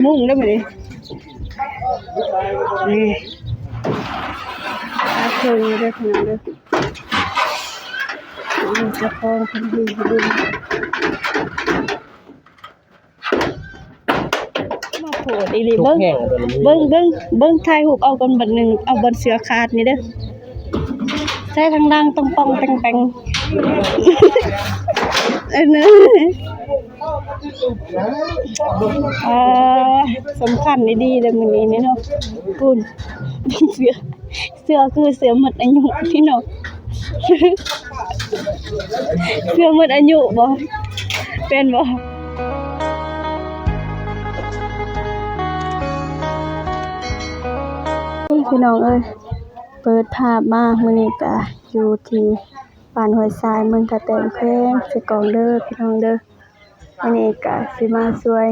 มุ่งได้ไหมนี่อาเคยได้ขนาดเลยจะคล้องคนดีดูมาโผล่ดีๆเบิ้งถ่ายรูปเอากันบัดนึงเอาบนเสือขาดนี่เด้อใส่ทางล่างต้องป้องแปงๆสำคัญดีเลยมื้อนี้เนาะคุณเสือคือเสือหมดอายุพี่น้องเสือหมดอายุบ่เป็นบ่พี่น้องเอ้ยเปิดภาพมามื้อนี้ก็อยู่ที่บ้านห้วยทรายเมืองกระแตงแพงสิกองเด้อพี่น้องเด้ออันนี้ก็สิมาช่วย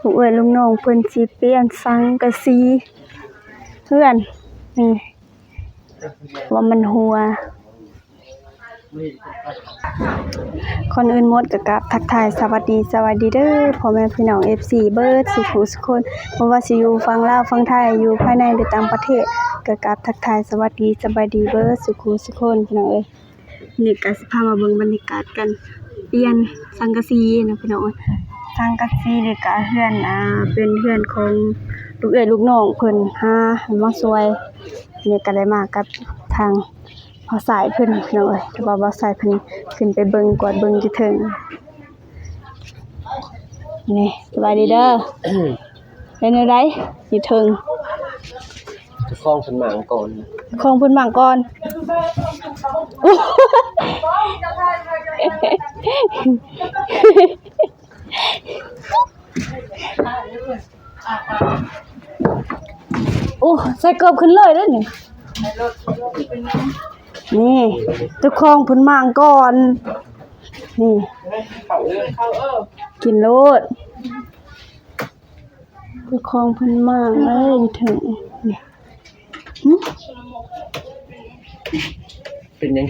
ผู้เอ้ยลุงน้องเพิ่นสิเปลี่ยนสังกะสีเพื่อนนี่ว่ามันหัวคนอื่นหมดก็กราบทักทายสวัสดีเด้อพ่อแม่พี่น้อง FC เบิดสุขทุกคนบ่ว่าสิอยู่ฝั่งลาวฝั่งไทยอยู่ภายในหรือต่างประเทศก็กราบทักทายสวัสดีเบิดสุขทุกคนพี่น้องเอ้ยนี่ก็สิพามาเบิ่งบรรยากาศกันเปลี่ยนสังกะสีนะพี่น้องสังกะสีนี่ก็เฮือนเป็นเฮือนของลูกเอ้ยลูกน้องเพิ่นหามาช่วยนี่ก็ได้มากับทางพอสายเพิ่นพี่น้องเอ้ยแต่ว่าบ่สายเพิ่นขึ้นไปเบิ่งกวาดเบิ่งอยู่เทิงนี่สบายดีเด้อเป็นจังไดอยู่เทิงจะคล้องเพิ่นหมางก่อนของเพิ่นหมางก่อนโอ้ใส่เกือบขึ้นเลยเด้อนี่นี่เจ้าของเพิ่นหมางก่อนนี่กินโลดเจ้าของเพิ่นหมางอยู่ถึงนี่เป็นยัง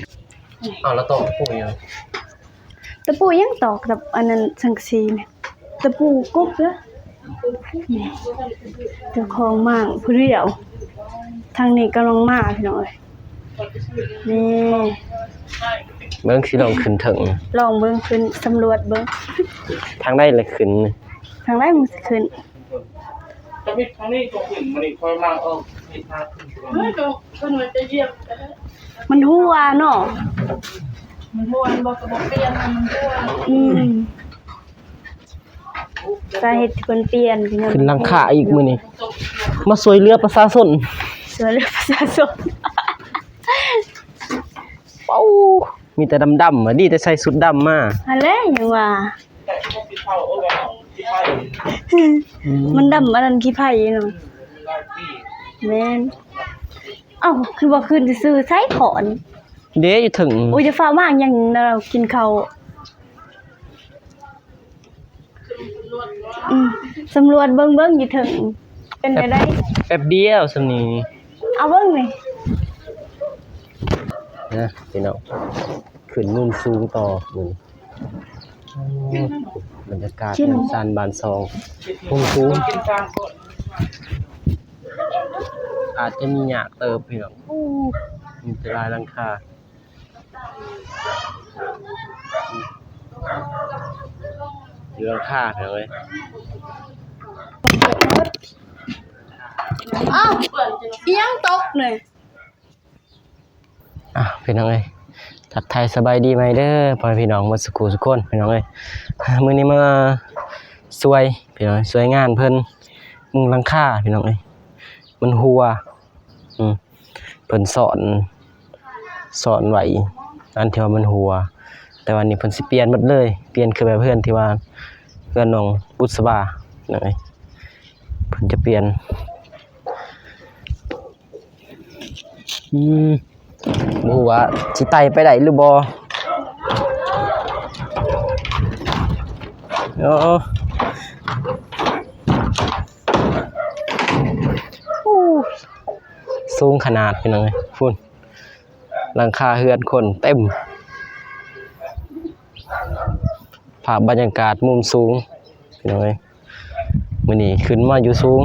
แล้วตอกปูยังตะปูยังตอกกับอันนั้นสังกะสีนี่ตะปูกบเด้อนี่เจ้าของหมางผู้เดียวทางนี้กำลังมาพี่น้องเอ้ยนี่เบิ่งสิลองขึ้นถึงลองเบิ่งขึ้นสำรวจเบิ่งทางได้เลยขึ้นทางได้มันสิขึ้นจะมีทางนี้ก็ขึ้นมันอีกค่อยมามีทางขึ้นเฮ้ยก็มันจะเหยียบมันหัวเนาะมันหัวมันบ่กระบอกเปลี่ยนมันหัวสาเหตุที่เพิ่นเปลี่ยนขึ้นหลังคาอีกมื้อนี้มาช่วยเหลือประชาชนช่วยเหลือประชาชนเป้ามีแต่ดำๆดีแต่ใส่ชุดดำมาอันแลยังว่ามันดำอันนั้นขี้ไผเนาะแม่นเอ้าคือว่าขึ้นซื่อๆใส่ถอนเด้อยู่ถึงโอ้ยจะฟ้ามากยังเรากินข้าวสำรวจเบิ่งอยู่ถึงเป็นไปได้แป๊บเดียวซั่นนี่เอาเบิ่งนี่นะพี่น้องขึ้นมุมสูงต่อมื้อบรรยากาศซานบานซองมุมสูงอาจจะมีหยากเติบพี่น้องมีแต่ลายหลังคาอยู่หลังคาพี่น้องเอ้ยอ้าวอีหยังตกเลยพี่น้องเอ้ยทักทายสบายดีไหมเด้อพ่อพี่น้องหมดสุขทุกคนพี่น้องเอ้ยมื้อนี้มาช่วยพี่น้องช่วยงานเพิ่นมุงหลังคาพี่น้องเอ้ยมันหัวเพิ่นสอนไว้อันที่ว่ามันหัวแต่วันนี้เพิ่นสิเปลี่ยนหมดเลยเปลี่ยนคือแบบเพื่อนที่ว่าเพื่อนน้องบุษบาพี่น้องเอ้ยเพิ่นจะเปลี่ยนบ่ฮู้ว่าสิไต่ไปได้หรือบ่สูงขนาดพี่น้องเอ้ยพุ่นหลังคาเฮือนคนเต็มภาพบรรยากาศมุมสูง พี่น้องเอ้ยมื้อนี้ขึ้นมาอยู่สูง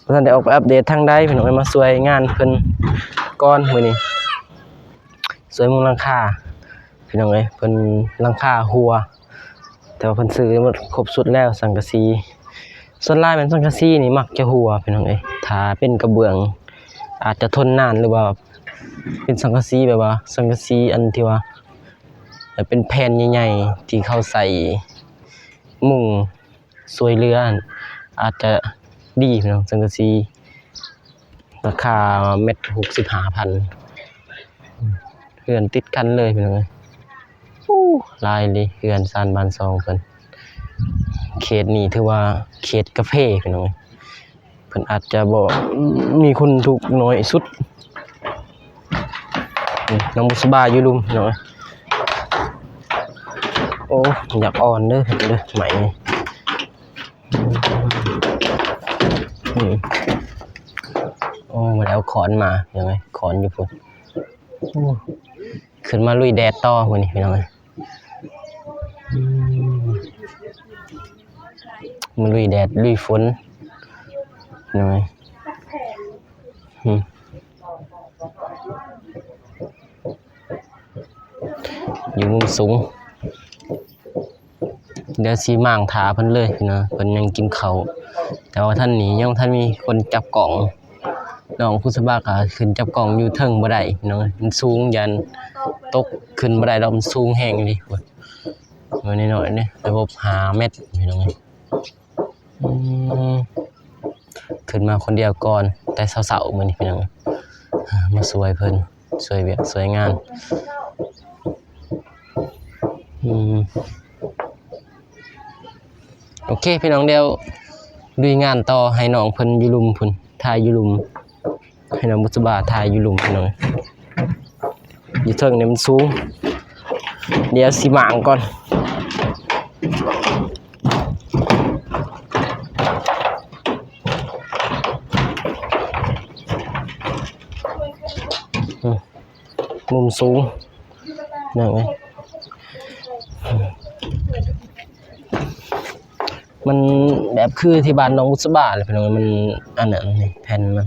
บ่ทันได้ออกไปอัปเดตทางใดพี่น้องเอ้ยมาช่วยงานเพิ่นก่อนมื้อนี้ช่วยมุงหลังคาพี่น้องเอ้ยเพิ่นหลังคาหัวแต่ว่าเพิ่นซื้อหมดครบสุดแล้วสังกะสีส่วนลายเป็นสังกะสีนี่มักจะหัวพี่น้องเอ้ยถ้าเป็นกระเบื้องอาจจะทนนานหรือว่าเป็นสังกะสีแบบว่าสังกะสีอันที่ว่าเป็นแผ่นใหญ่ๆที่เขาใส่มุงสวยเรืออาจจะดีพี่น้องสังกะสีราคาเม็ด65,000เฮือนติดกันเลยพี่น้องเอ้ยลายเลยเฮือนซานบ้านซองเพิ่นเขตนี้ถือว่าเขตกาแฟพี่น้องเอ้ยเพิ่นอาจจะบ่มีคนถูกน้อยสุดน้องบุษบาอยู่ลุมพี่น้องเอ้ยโอ้อยากอ่อนเด้อเด้อไหมโอ้มาแล้วขอนมายังไงขอนอยู่พุ่นขึ้นมาลุยแดดต่อมื้อนี้พี่น้องเอ้ยมันลุยแดดลุยฝนยังไงอยู่มุมสูงเดี๋ยวสิม่างถาเพิ่นเลยนะเพิ่นยังกินข้าวแต่ว่าท่านนี้ยังท่านมีคนจับกล่องน้องผู้สบาก็ขึ้นจับกล่องอยู่เทิงบ่ได้พี่น้องมันสูงยันตกขึ้นบ่ได้ดอกมันสูงแฮงดิมื้อนี้น้อยๆนี่ระบบ5เมตรพี่น้องขึ้นมาคนเดียวก่อนแต่เช้าๆมื้อนี้พี่น้องมาช่วยเพิ่นช่วยเวียกช่วยงานโอเคพี่น้องเดี๋ยวลุยงานต่อให้น้องเพิ่นอยู่ลุมพุ่นถ่ายอยู่ลุมให้น้องบุษบาถ่ายอยู่ลุมพี่น้องอยู่เทิงนี่มันสูงเดี๋ยวสิหมางก่อนมุมสูงนั่นไงมันแบบคือที่บ้านน้องบุษบาเลยพี่น้องมันอันนั้นนี่แผ่นมัน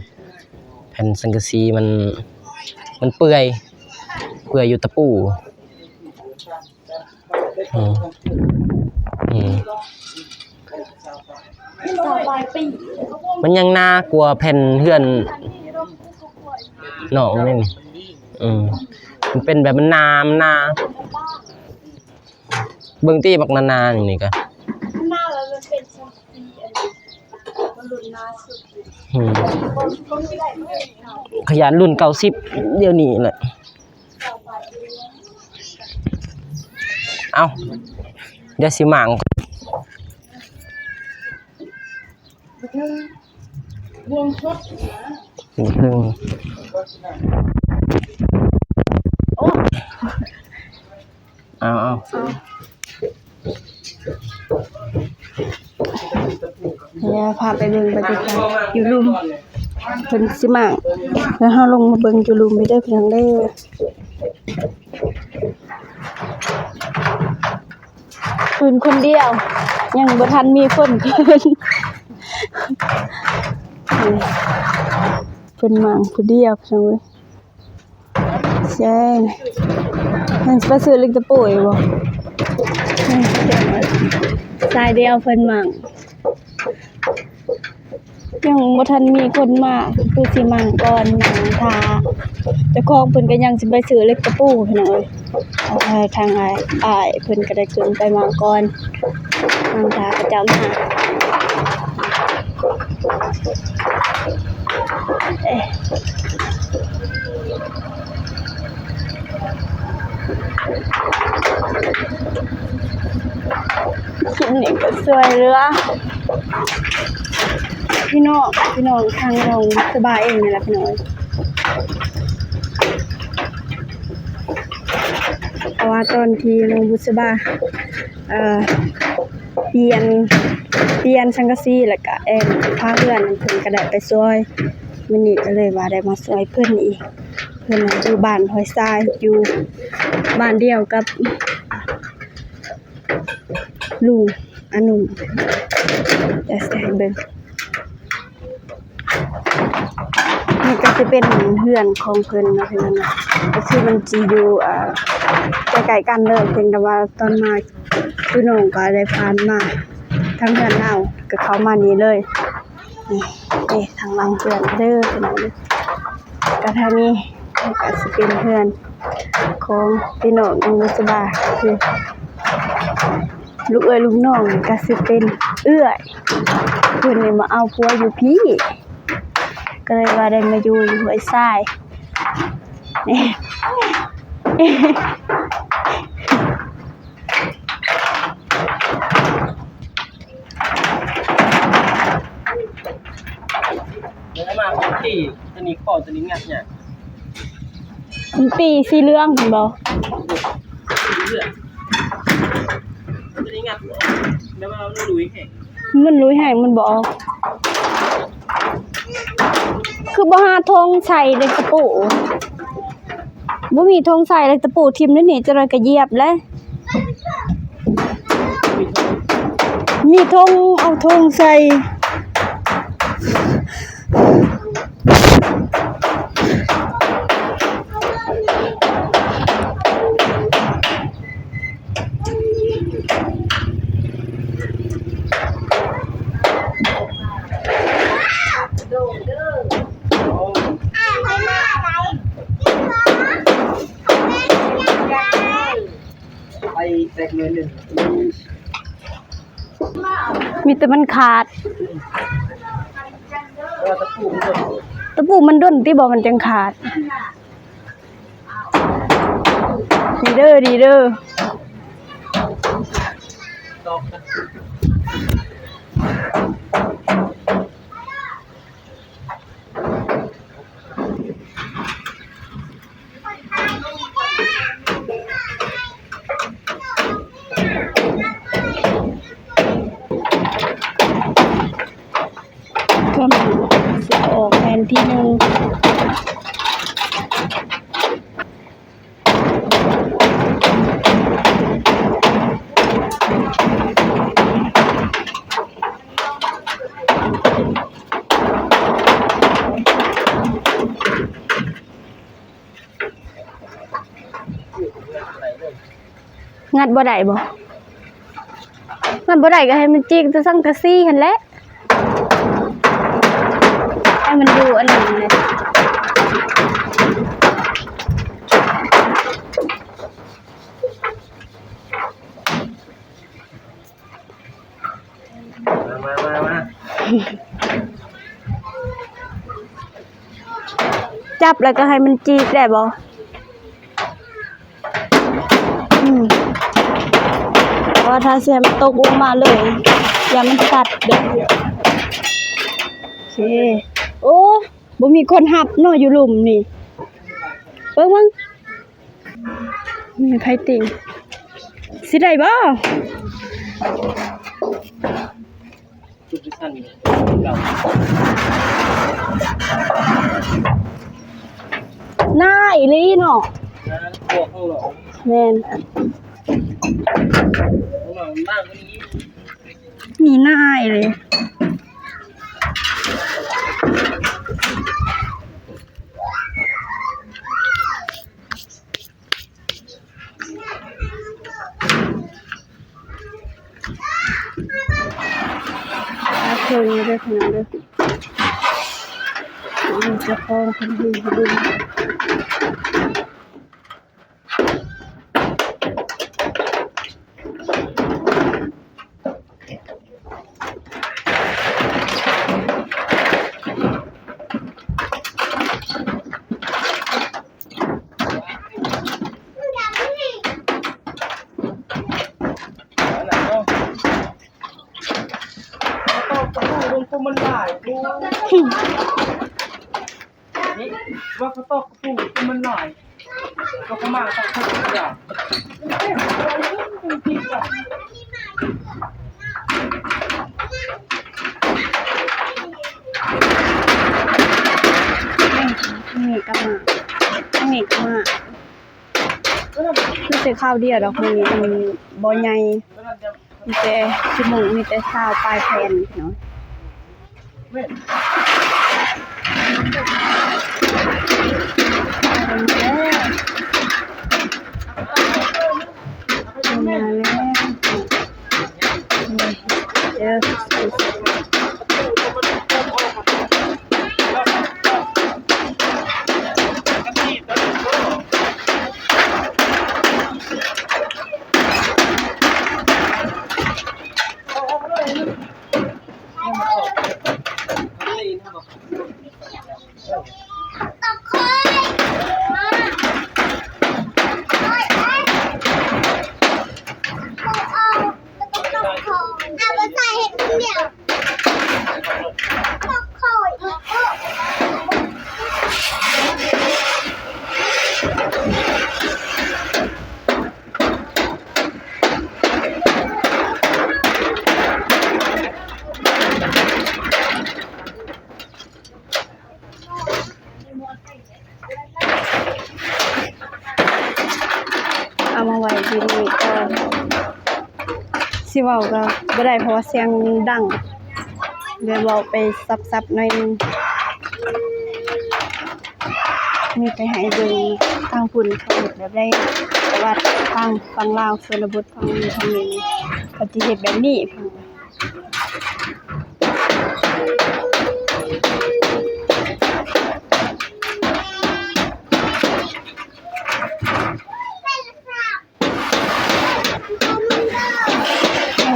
แผ่นสังกะสีมันเปื่อยอยู่ตะปูมันยังน่ากลัวแผ่นเฮือนหนองนี่มันเป็นแบบมันนาเบิ่งตี้บักนาอย่างนี้ก็นาแล้วมันเป็นสังกะสีมันรุ่นนาสุดขยันรุ่น90เดี๋ยวนี้แหละเอาเดี๋ยวสิหมางวงชดเอาเนี่ยพาไปเบิ่งบรรยากาศอยู่ลุมเพิ่นสิมางแล้วเฮาลงมาเบิ่งอยู่ลุมไปเด้อเพียงเด้อปืนคนเดียวยังบ่ทันมีคนเพิ่นมางผู้เดียวจังเว้ยใช่มันสิไปซื้อลิกตะปุ๋ยบ่สายเดียวเพิ่นมั่งยังบ่ทันมีคนมาคือสิมั่งก่อนมั่งท่าเจ้าของเพิ่นก็ยังสิไปซื้อเล็กตะปูพี่น้องเอ้ยทางอ้ายเพิ่นก็ได้ขึ้นไปมั่งก่อนมั่งท่าก็จะมาคลิปนี้ก็สวยเรือพี่น้องทางน้องสบายเองนี่แหละพี่น้องเพราะว่าตอนที่น้องบุษบาเปลี่ยนสังกะสีแล้วก็พาเพื่อนเพิ่นก็ได้ไปช่วยมื้อนี้ก็เลยว่าได้มาช่วยเพิ่นอีกเพิ่นอยู่บ้านห้วยทรายอยู่บ้านเดียวกับลุง อันนุ่มจะใส่เบิ่งนี่ก็สิเป็นเฮือนของเพิ่นเนาะพี่น้องเนาะก็คือมันสิอยู่ใกล้ๆกันเลยเพียงแต่ว่าตอนมาพี่น้องก็ได้ผ่านมาทางเฮือนเฮาก็เข้ามานี่เลยนี่ทางหลังเฮือนเด้อพี่น้องเด้อก็ทางนี้ก็สิเป็นเฮือนของพี่น้องน้องนุสบาคือลูกเอ้ยลูกน้องก็สิเป็นเอื้อยเพิ่นนี่มาเอาผัวอยู่พี่ก็เลยว่าได้มาอยู่ห้วยทรายนี่แล้วมาของที่ตัวนี้ข้อตัวนี้งัดเนี่ย มันปีสีเหลืองเห็นบ่ เลือดตัวนี้งัดแล้วมาเอาลุยแห้ง มันลุยแห้งมันบ่ออกคือบ่หาธงใส่ในตะปูบ่มีธงใส่ในตะปูทิ่มนั่นนี่จะเลยก็เหยียบเลยมีธงเอาธงใส่ไปแตกเนื้อหนึ่ง มีแต่มันขาด แล้วตะปูมัน ตะปูมันด้นที่บ่มันจังขาดดีเด้อดีเด้อ ตอกก็มันสิออกแผนที่หนึ่งงัดบ่ได้บ่งัดบ่ได้ก็ให้มันจิกจะสังกะสีหั่นแหละให้มันดูอันนั้นเลยมาจับแล้วก็ให้มันจีกได้บ่เพราะว่าถ้าเสียมันตกลงมาเลยอย่ามันกัดเด้อโอเคโอ้บ่มีคนหับเนาะอยู่หลุมนี่เบิ่งมึงมีไผติงสิได้บ่ จุดสั้นเก่า หน้าอีหลีเนาะ พวกข้างหลัง แม่น ข้างหลังบ้างก็นี้ มีหน้าอีหลีเพิ่นนี่เด้อพี่น้องเด้อนี่เจ้าของเพิ่นอยู่ดูมันหลายดูนี่ว่าเขาตอกกระปูมันหลายก็เข้ามาตักข้าวอย่างนี่ก็มานี่ก็มาคือใส่ข้าวเดียวดอกมื้อนี้มันบ่ใหญ่ มีแต่ขี้หมูมีแต่ข้าวปลายแผ่นเนาะมาแล้วเอามาไว้ที่นี่ก็สิเว้าก็บ่ได้เพราะว่าเสียงดังเดี๋ยวเว้าไปซับๆหน่อยนึงมีไปให้เบิ่งทางพุ่นเขาเฮ็ดแบบได้แต่ว่าทางฝั่งลาวชนบทฝั่งนี้เขาสิเฮ็ดแบบนี้พุ่น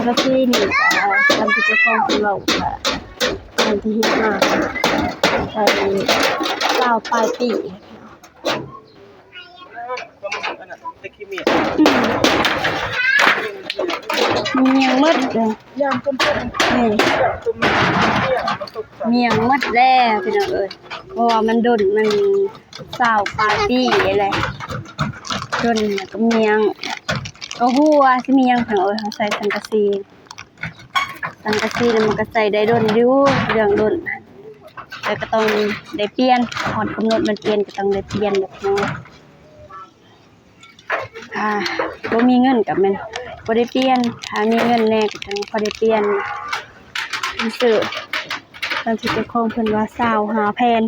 ก็ที่นี่ตามที่เจ้าของเพิ่นเว้าค่ะตามที่เฮ็ดมาไป20ปลายปีมีหยังหมดเลยนี่มีหยังหมดแล้วพี่น้องเอ้ยเพราะว่ามันดนมัน20ปลายปีแหละดนก็มีหยังก็ฮู้ว่าสิมีหยังเพิ่นเอ้ยเขาใส่สังกะสีแล้วมันก็ใส่ได้ดนอยู่เรื่องดนแต่ก็ต้องได้เปลี่ยนฮอดกำหนดมันเปลี่ยนก็ต้องได้เปลี่ยนแบบนี้บ่มีเงินก็แม่นบ่ได้เปลี่ยนถ้ามีเงินแน่ก็จังพอได้เปลี่ยนซื้อตามที่เจ้าของเพิ่นว่า25แผ่น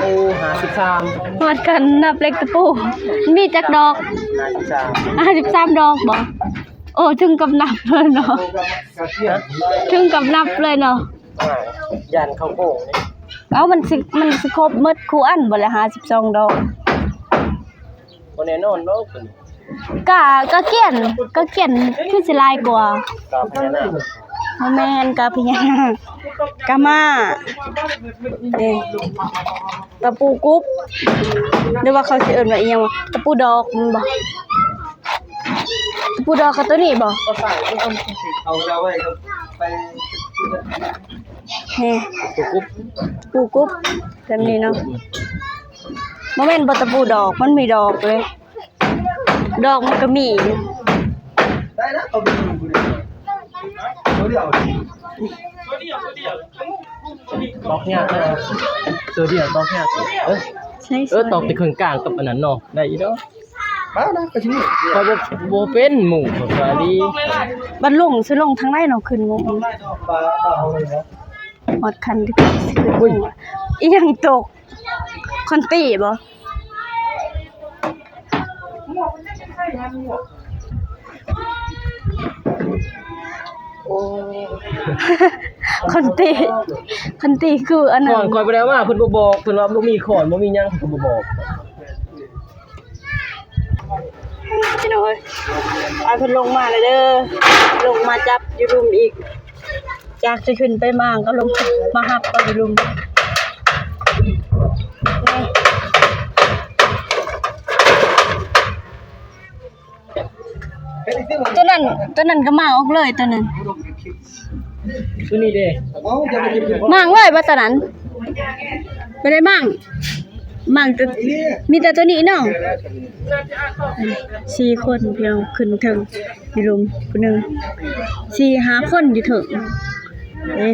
โอ้53 ฮอดกันนับเล็กตะปูมีจักดอก53ดอกบ่โอ้ถึงกับนับเลยเนาะถึงกับนับเลยเนาะ ยันเข้าโป่งนี่ เอามันสิครบหมดคู่อันบ่ละ52ดอก บ่แน่นอนเนาะเพิ่น ก็เขียนคือสิหลายกว่า ตามพญานาค บ่แม่นกะพญากะมานี่ตะปูกุ๊บหรือว่าเขาสิเอิ้นว่าอีหยังวะตะปูดอกมันบ่ตะปูดอกกับตัวนี้บ่ ก็ใส่เอาไว้ครับไป นี่ ตุ๊ก ตะปูกุ๊บแบบนี้เนาะบ่แม่นบ่ตะปูดอกมันมีดอกเลยดอกมันก็มี ได้นะเอาไปดูเดี๋ยวตอกยากนะตัวเดียวตอกยากใช่ตอกไปครึ่งกลางกับอันนั้นเนาะได้อีเนาะมานะก็สิก็บ่เป็นหมู่ว่าดี บัดลงสิลงทางไหนเนาะขึ้นงงฮอดคันที่ขึ้นอีหยังตกคอนตี้บ่โอ้ คอนตี้คืออันนั้น ก่อนไปแล้วมาเพิ่นบ่บอกเพิ่นว่าบ่มีขอนบ่มีหยังเพิ่นก็บ่บอก พี่น้อยเอาเพิ่นลงมาเลยเด้อลงมาจับอยู่รุมอีกจากจะขึ้นไปมางก็ลงมาฮับก็อยู่รุมตัวนั้นก็มางออกเลยตัวนั้น ตัวนี้เด้ มางเลยบ่ตัวนั้นบ่ได้มางแต่มีแต่ตัวนี้เนาะ4คนพี่น้องขึ้นถึงอยู่รุมผู้นึง4-5คนอยู่ถึง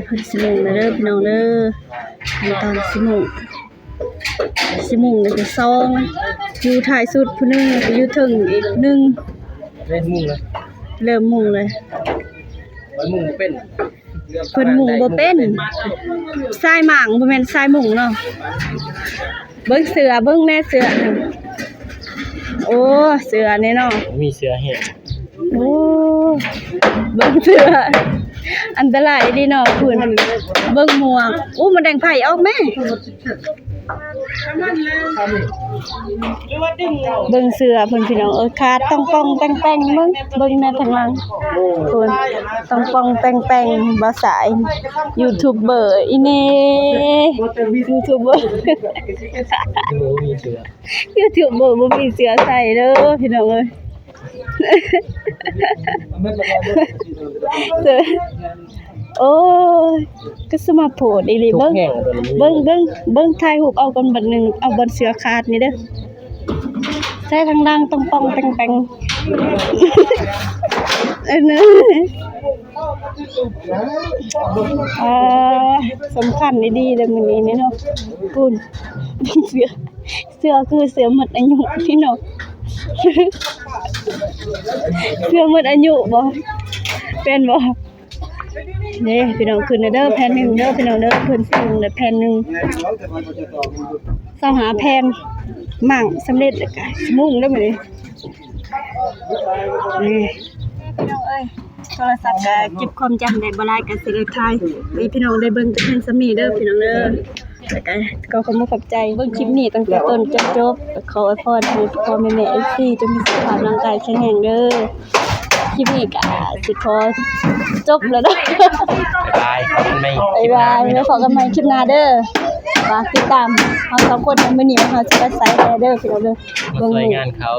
เพิ่นสิลงเด้อพี่น้องเด้อขั้นตอนสิลง สิมุงเลยก็2อยู่ท้ายสุดผู้หนึงก็อยู่ถึงอีกหนึ่ง เล่นมุ่งเลย เริ่มมุงเลย มุ่งเป็น เพิ่นมุงบ่เป็นทรายหมางบ่แม่นทรายมุงเนาะเบิ่งเสือเบิ่งแน่เสือนี่โอ้เสือนี่เนาะ มีเสือเห็ด โอ้เบิ่งเสืออันตรายดีเนาะเพิ่นเบิ่งหมวกอู้มันแดงไผออกแม่เบิ่งเสือเพิ่นพี่น้องขาดต้องป้องแป้งๆเบิ่งแม่ทางหลังเพิ่นต้องป้องแป้งๆบ่สายยูทูบเบอร์อีเน่ยูทูบเบอร์ ดูมีเสือ ยูทูบเบอร์บ่มีเสือใส่เด้อพี่น้องเอ้ยเสือโอ้ยก็สมาโพดอีหลี ทุก เบิ่ง แห่งตัวนี้ เบิ่งถ่ายรูปเอากันบัดหนึงเอาบนเสือขาดนี่เด้อใส่ทางล่างต้องป้องแป้งๆนะสำคัญดีๆเลยมื้อนี้นี่เนาะคุณเสือคือเสือหมดอายุพี่น้องเสือหมดอายุบ่เป็นบ่นี่พี่น้องขึ้นเด้อแผ่นหนึงเด้อพี่น้องเด้อเพิ่นส่งเด้อแผ่นหนึงหาแผ่นหมั่งสำเร็จแล้วก็มุ่งเด้อมื้อนี้นี่พี่น้องเอ้ยโทรศัพท์ก็เก็บความจำได้บ่หลายก็สิได้ถ่ายให้พี่น้องได้เบิ่งแต่เพิ่นซะมีเด้อพี่น้องเด้อแล้วก็ขอบใจเบิ่งคลิปนี้ตั้งแต่ต้นจนจบขออวยพรให้พ่อแม่ FC จงมีสุขภาพร่างกายแข็งแรงเด้อคลิปนี้ก็สิขอจบแล้วเด้อ บ๊ายบายขอบคุณไม่ บ๊ายบายแล้วพบกันใหม่คลิปหน้าเด้อฝากติดตามเรา2คนในมื้อนี้ว่าเราจะไปไสเด้อพี่น้องเด้อ มาช่วยงานเขา